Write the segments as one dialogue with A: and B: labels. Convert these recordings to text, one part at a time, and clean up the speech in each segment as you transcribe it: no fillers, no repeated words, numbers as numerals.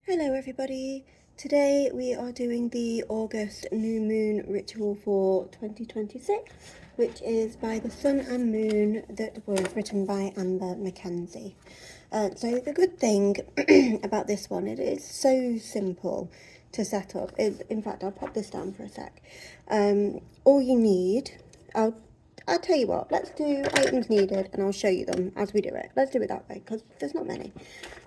A: Hello everybody, today we are doing the August new moon ritual for 2026, which is by the Sun and Moon, that was written by Amber Mackenzie. So the good thing about this one, it is so simple to set up. In fact, I'll pop this down for a sec. All you need, I'll tell you what, let's do items needed and I'll show you them as we do it. Let's do it that way because there's not many.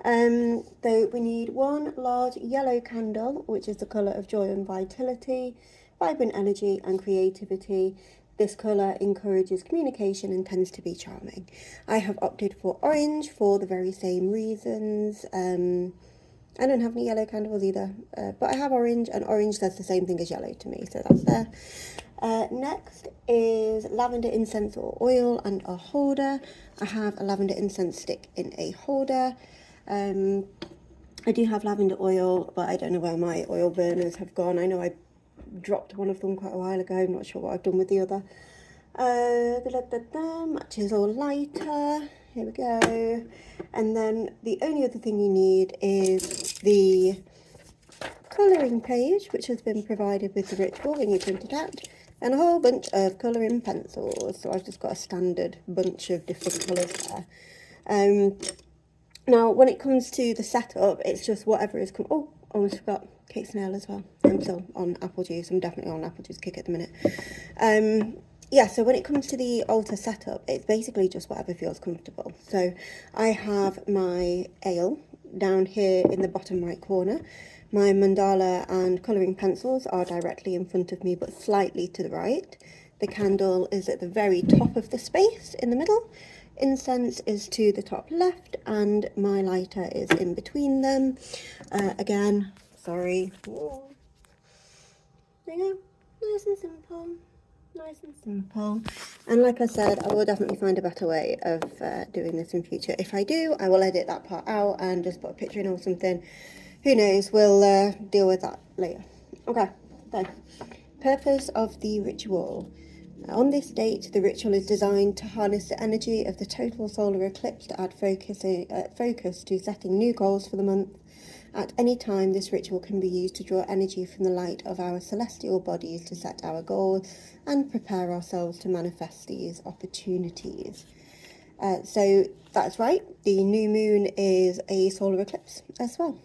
A: So we need one large yellow candle, which is the colour of joy and vitality, vibrant energy and creativity. This colour encourages communication and tends to be charming. I have opted for orange for the very same reasons. I don't have any yellow candles either, but I have orange, and orange does the same thing as yellow to me, so that's there. Next is lavender incense or oil and a holder. I have a lavender incense stick in a holder. I do have lavender oil, but I don't know where my oil burners have gone. I know I dropped one of them quite a while ago. I'm not sure what I've done with the other. Matches or lighter. Here we go. And then the only other thing you need is the colouring page, which has been provided with the ritual when you print it out, and a whole bunch of colouring pencils. So I've just got a standard bunch of different colours there. Now, when it comes to the setup, it's just whatever is... Oh, almost forgot Kate Snail as well. I'm still on apple juice. I'm definitely on apple juice kick at the minute. Yeah, so when it comes to the altar setup, it's basically just whatever feels comfortable. So I have my ale down here in the bottom right corner. My mandala and colouring pencils are directly in front of me, but slightly to the right. The candle is at the very top of the space in the middle. Incense is to the top left, and my lighter is in between them. Again, sorry. There you go. Nice and simple. Nice and simple. And like I said, I will definitely find a better way of doing this in future. If I do, I will edit that part out and just put a picture in or something. Who knows? We'll deal with that later. Okay, so purpose of the ritual. On this date, the ritual is designed to harness the energy of the total solar eclipse to add focus to setting new goals for the month. At any time, this ritual can be used to draw energy from the light of our celestial bodies to set our goals and prepare ourselves to manifest these opportunities. So that's right, the new moon is a solar eclipse as well.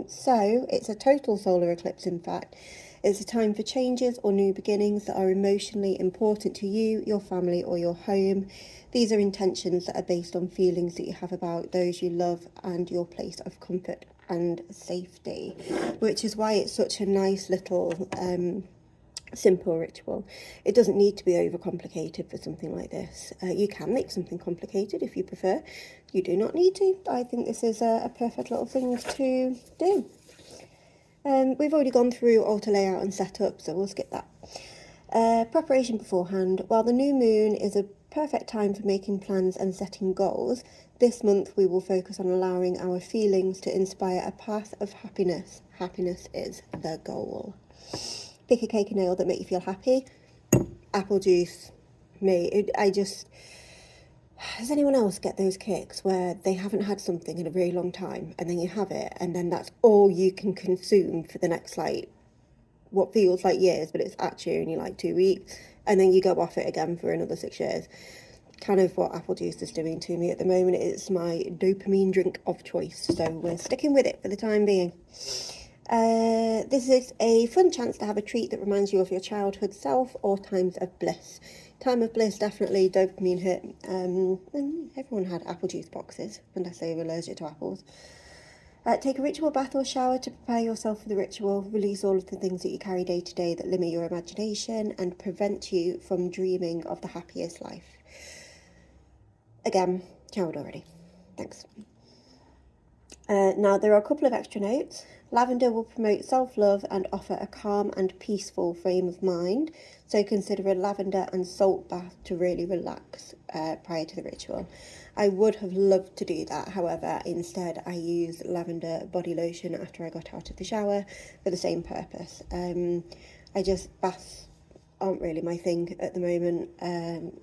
A: So it's a total solar eclipse, in fact. It's a time for changes or new beginnings that are emotionally important to you, your family, or your home. These are intentions that are based on feelings that you have about those you love and your place of comfort and safety, which is why it's such a nice little simple ritual. It doesn't need to be overcomplicated for something like this. You can make something complicated if you prefer. You do not need to. I think this is a perfect little thing to do. We've already gone through altar layout and setup, so we'll skip that. Preparation beforehand. While the new moon is a perfect time for making plans and setting goals, this month we will focus on allowing our feelings to inspire a path of happiness. Happiness is the goal. Pick a cake and ale that make you feel happy. Apple juice. Does anyone else get those kicks where they haven't had something in a really long time and then you have it and then that's all you can consume for the next, like, what feels like years, but it's actually only like 2 weeks, and then you go off it again for another 6 years? Kind of what apple juice is doing to me at the moment. It's my dopamine drink of choice, so we're sticking with it for the time being. This is a fun chance to have a treat that reminds you of your childhood self or times of bliss. Time of bliss, definitely dopamine hit. And everyone had apple juice boxes, unless they were allergic to apples. Take a ritual bath or shower to prepare yourself for the ritual. Release all of the things that you carry day to day that limit your imagination and prevent you from dreaming of the happiest life. Again, showered already. Thanks. Now, there are a couple of extra notes. Lavender will promote self-love and offer a calm and peaceful frame of mind, so consider a lavender and salt bath to really relax prior to the ritual. I would have loved to do that, however, instead I used lavender body lotion after I got out of the shower for the same purpose. Baths aren't really my thing at the moment, and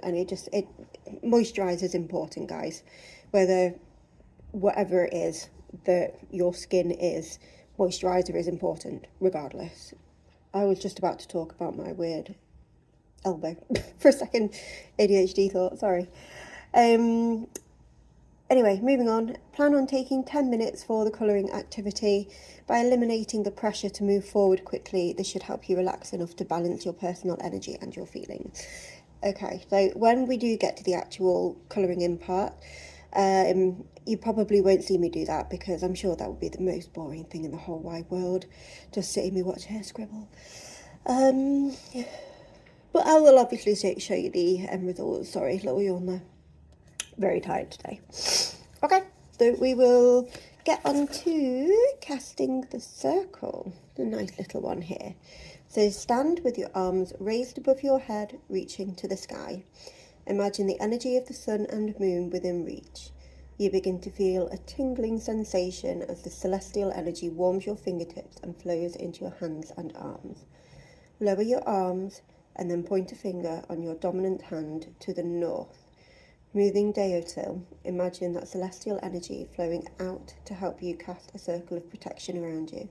A: moisturiser is important, guys. Whatever it is, that your skin is, moisturiser is important regardless. I was just about to talk about my weird elbow for a second. ADHD thought, sorry. Anyway, moving on. Plan on taking 10 minutes for the colouring activity. By eliminating the pressure to move forward quickly, this should help you relax enough to balance your personal energy and your feelings. Okay, so when we do get to the actual colouring in part, you probably won't see me do that because I'm sure that would be the most boring thing in the whole wide world, just sitting me watch her scribble. But I will obviously show you the end results. Sorry, little yawn there. Very tired today. Okay, so we will get on to casting the circle. A nice little one here. So stand with your arms raised above your head, reaching to the sky. Imagine the energy of the sun and moon within reach. You begin to feel a tingling sensation as the celestial energy warms your fingertips and flows into your hands and arms. Lower your arms and then point a finger on your dominant hand to the north. Moving Deotil, imagine that celestial energy flowing out to help you cast a circle of protection around you.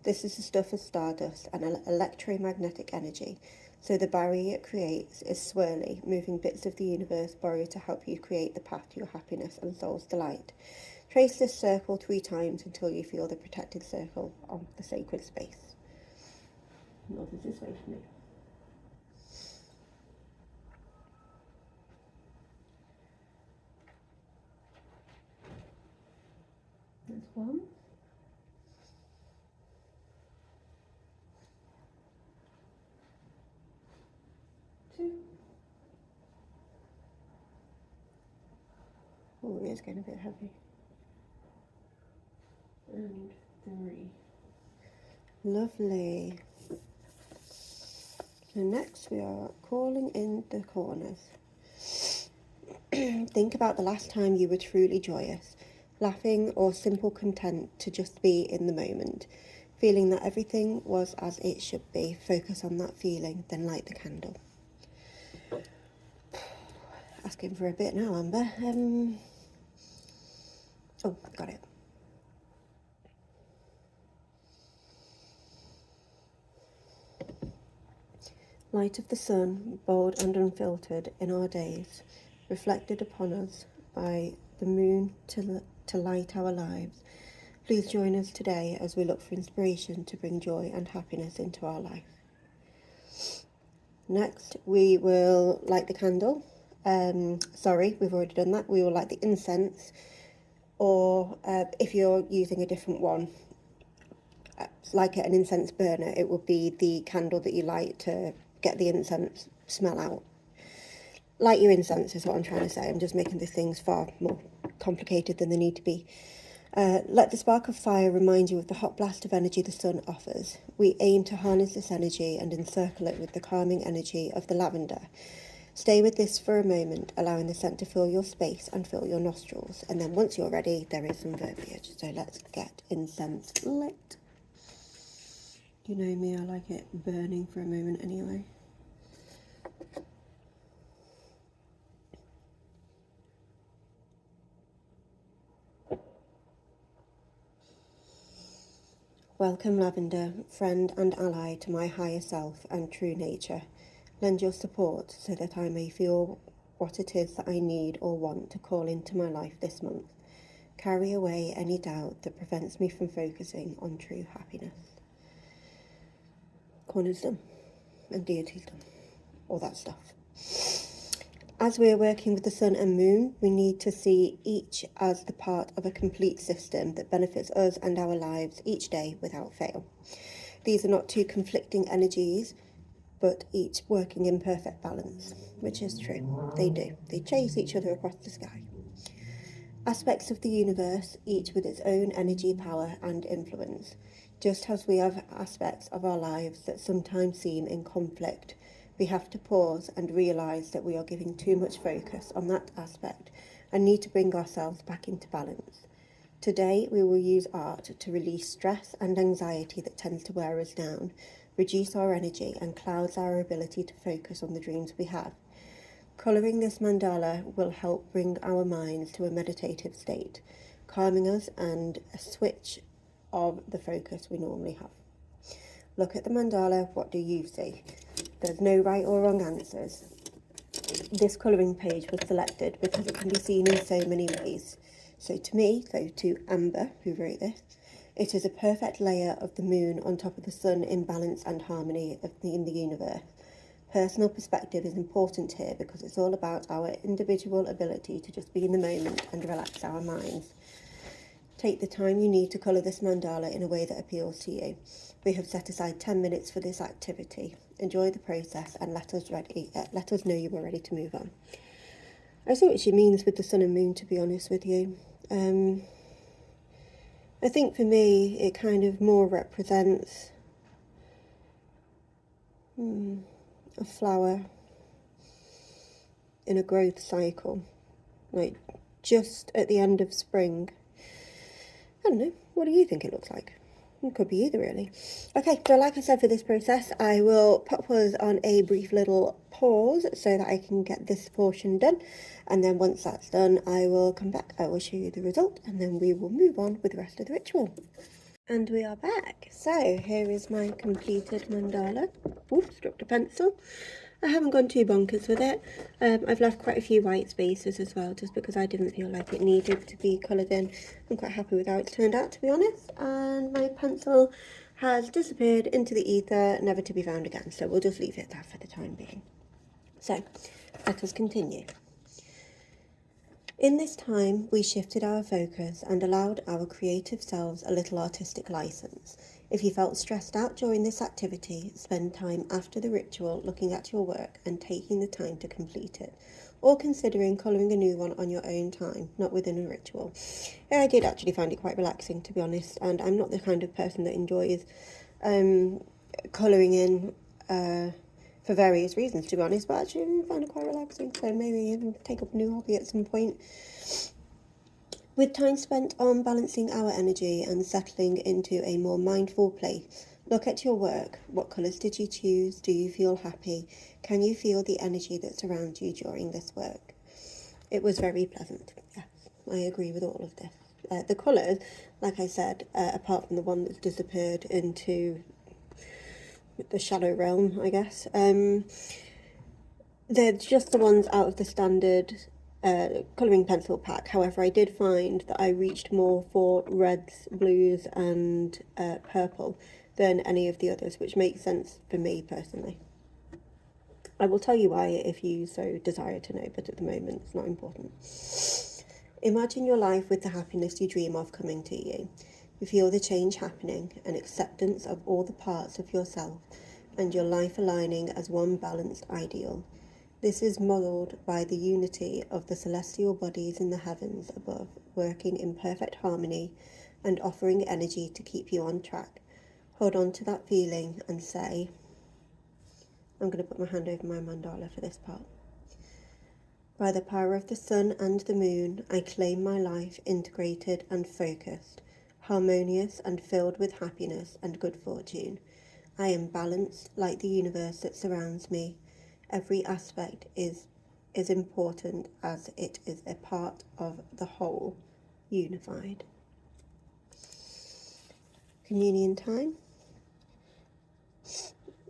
A: This is the stuff of stardust and electromagnetic energy, so the barrier it creates is swirly, moving bits of the universe borrowed to help you create the path to your happiness and soul's delight. Trace this circle 3 times until you feel the protected circle of the sacred space. North is this way for me. That's 1. 2. Oh, it is getting a bit heavy. And 3. Lovely. So next we are calling in the corners. Think about the last time you were truly joyous, laughing or simple content to just be in the moment, feeling that everything was as it should be. Focus on that feeling, then light the candle. Asking for a bit now, Amber. Oh, got it. Light of the sun, bold and unfiltered in our days, reflected upon us by the moon to light our lives. Please join us today as we look for inspiration to bring joy and happiness into our life. Next, we will light the candle. Sorry, we've already done that. We will light the incense, or if you're using a different one, like an incense burner, it would be the candle that you light to get the incense smell out. Light your incense is what I'm trying to say. I'm just making these things far more complicated than they need to be. Let the spark of fire remind you of the hot blast of energy the sun offers. We aim to harness this energy and encircle it with the calming energy of the lavender. Stay with this for a moment, allowing the scent to fill your space and fill your nostrils. And then once you're ready, there is some verbiage. So let's get incense lit. You know me, I like it burning for a moment anyway. Welcome, lavender, friend and ally to my higher self and true nature. Lend your support so that I may feel what it is that I need or want to call into my life this month. Carry away any doubt that prevents me from focusing on true happiness. Corner's done, and deity's done, all that stuff. As we are working with the sun and moon, we need to see each as the part of a complete system that benefits us and our lives each day without fail. These are not two conflicting energies, but each working in perfect balance, which is true. They do. They chase each other across the sky. Aspects of the universe, each with its own energy, power, and influence. Just as we have aspects of our lives that sometimes seem in conflict, we have to pause and realise that we are giving too much focus on that aspect and need to bring ourselves back into balance. Today, we will use art to release stress and anxiety that tends to wear us down, reduce our energy, and clouds our ability to focus on the dreams we have. Colouring this mandala will help bring our minds to a meditative state, calming us, and a switch of the focus we normally have. Look at the mandala. What do you see? There's no right or wrong answers. This colouring page was selected because it can be seen in so many ways. So to Amber, who wrote this, it is a perfect layer of the moon on top of the sun in balance and harmony in the universe. Personal perspective is important here because it's all about our individual ability to just be in the moment and relax our minds. Take the time you need to colour this mandala in a way that appeals to you. We have set aside 10 minutes for this activity. Enjoy the process and let us know you are ready to move on. I see what she means with the sun and moon, to be honest with you. I think for me it kind of more represents a flower in a growth cycle, like just at the end of spring. I don't know, what do you think it looks like? It could be either, really. Okay, so like I said, for this process, I will pop us on a brief little pause so that I can get this portion done. And then once that's done, I will come back, I will show you the result, and then we will move on with the rest of the ritual. And we are back. So here is my completed mandala. Oops, dropped a pencil. I haven't gone too bonkers with it. I've left quite a few white spaces as well, just because I didn't feel like it needed to be coloured in. I'm quite happy with how it's turned out, to be honest. And my pencil has disappeared into the ether, never to be found again. So we'll just leave it there for the time being. So let us continue. In this time, we shifted our focus and allowed our creative selves a little artistic license. If you felt stressed out during this activity, spend time after the ritual looking at your work and taking the time to complete it, or considering colouring a new one on your own time, not within a ritual. Yeah, I did actually find it quite relaxing, to be honest, and I'm not the kind of person that enjoys colouring in for various reasons, to be honest, but actually I find it quite relaxing, so maybe take up a new hobby at some point. With time spent on balancing our energy and settling into a more mindful place, look at your work. What colours did you choose? Do you feel happy? Can you feel the energy that surrounds you during this work? It was very pleasant. Yes, I agree with all of this. The colours, like I said, apart from the one that's disappeared into the shadow realm, I guess, they're just the ones out of the standard colouring pencil pack. However, I did find that I reached more for reds, blues and purple than any of the others, which makes sense for me personally. I will tell you why if you so desire to know, but at the moment it's not important. Imagine your life with the happiness you dream of coming to you. You feel the change happening, an acceptance of all the parts of yourself and your life aligning as one balanced ideal. This is modelled by the unity of the celestial bodies in the heavens above, working in perfect harmony and offering energy to keep you on track. Hold on to that feeling and say, I'm going to put my hand over my mandala for this part. By the power of the sun and the moon, I claim my life integrated and focused, harmonious and filled with happiness and good fortune. I am balanced like the universe that surrounds me. Every aspect is important as it is a part of the whole, unified. Communion time.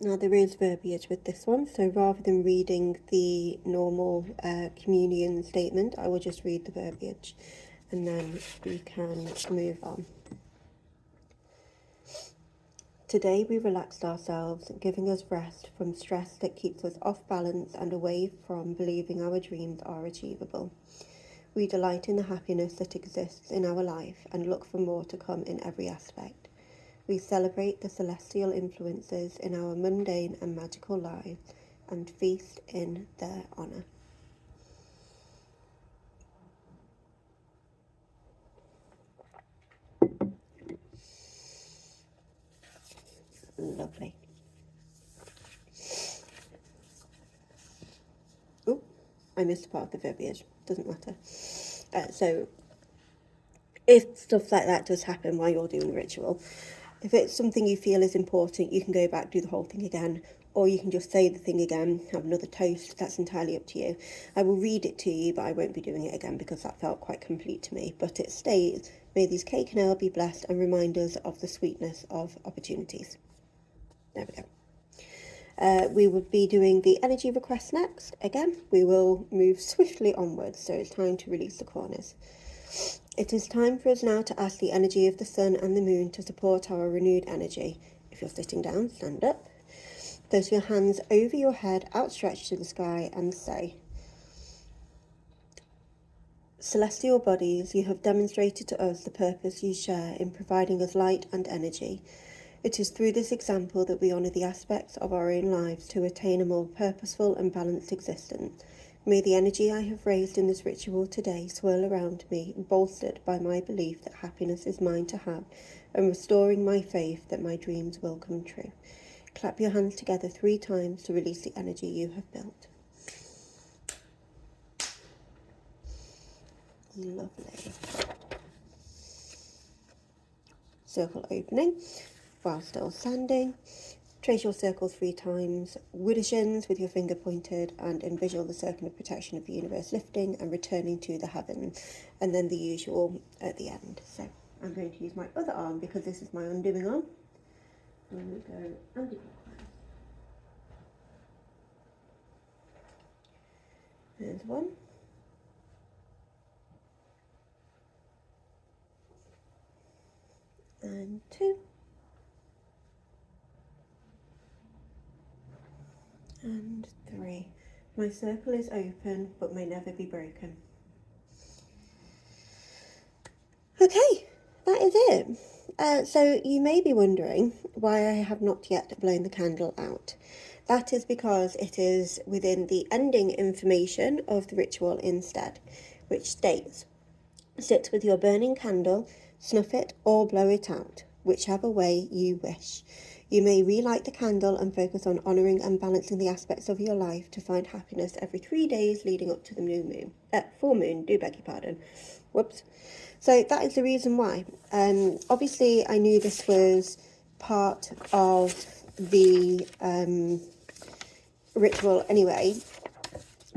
A: Now there is verbiage with this one, so rather than reading the normal communion statement, I will just read the verbiage and then we can move on. Today we relaxed ourselves, giving us rest from stress that keeps us off balance and away from believing our dreams are achievable. We delight in the happiness that exists in our life and look for more to come in every aspect. We celebrate the celestial influences in our mundane and magical lives and feast in their honour. Lovely. Oh, I missed part of the verbiage. Doesn't matter. So, if stuff like that does happen while you're doing the ritual, if it's something you feel is important, you can go back, do the whole thing again, or you can just say the thing again, have another toast. That's entirely up to you. I will read it to you, but I won't be doing it again because that felt quite complete to me. But it states, may these cake and ale be blessed and remind us of the sweetness of opportunities. There we go. We will be doing the energy request next. Again, we will move swiftly onwards, so it's time to release the corners. It is time for us now to ask the energy of the sun and the moon to support our renewed energy. If you're sitting down, stand up. Place your hands over your head, outstretched to the sky, and say, celestial bodies, you have demonstrated to us the purpose you share in providing us light and energy. It is through this example that we honour the aspects of our own lives to attain a more purposeful and balanced existence. May the energy I have raised in this ritual today swirl around me, bolstered by my belief that happiness is mine to have, and restoring my faith that my dreams will come true. Clap your hands together 3 times to release the energy you have built. Lovely. Circle opening. While still standing, trace your circle 3 times, wudashins with your finger pointed, and envision the circle of protection of the universe lifting and returning to the heaven, and then the usual at the end. So I'm going to use my other arm because this is my undoing arm. I'm going to go anti-clockwise. There's 1. And 2. And 3. My circle is open but may never be broken. Okay, that is it. So you may be wondering why I have not yet blown the candle out. That is because it is within the ending information of the ritual instead, which states, sit with your burning candle, snuff it or blow it out, whichever way you wish. You may relight the candle and focus on honouring and balancing the aspects of your life to find happiness every 3 days leading up to the new moon. Full moon, do beg your pardon. Whoops. So that is the reason why. Obviously, I knew this was part of the ritual anyway,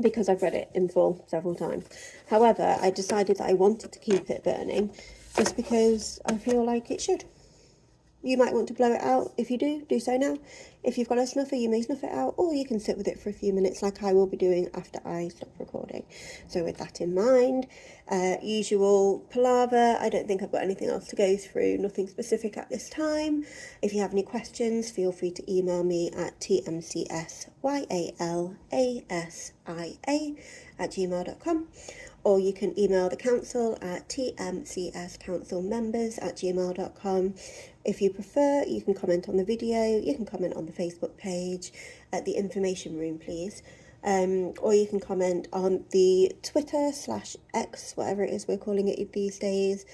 A: because I've read it in full several times. However, I decided that I wanted to keep it burning just because I feel like it should. You might want to blow it out. If you do, do so now. If you've got a snuffer, you may snuff it out, or you can sit with it for a few minutes like I will be doing after I stop recording. So with that in mind, usual palaver. I don't think I've got anything else to go through, nothing specific at this time. If you have any questions, feel free to email me at tmcsyalalisia@gmail.com. Or you can email the council at tmcscouncilmembers@gmail.com. If you prefer, you can comment on the video, you can comment on the Facebook page, at the information room, please. Or you can comment on the Twitter /X, whatever it is we're calling it these days.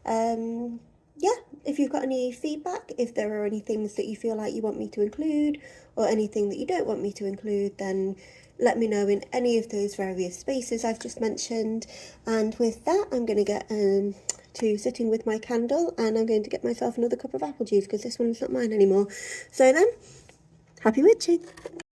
A: Yeah, if you've got any feedback, if there are any things that you feel like you want me to include, or anything that you don't want me to include, then let me know in any of those various spaces I've just mentioned. And with that, I'm going to get to sitting with my candle, and I'm going to get myself another cup of apple juice because this one's not mine anymore. So then, happy witching!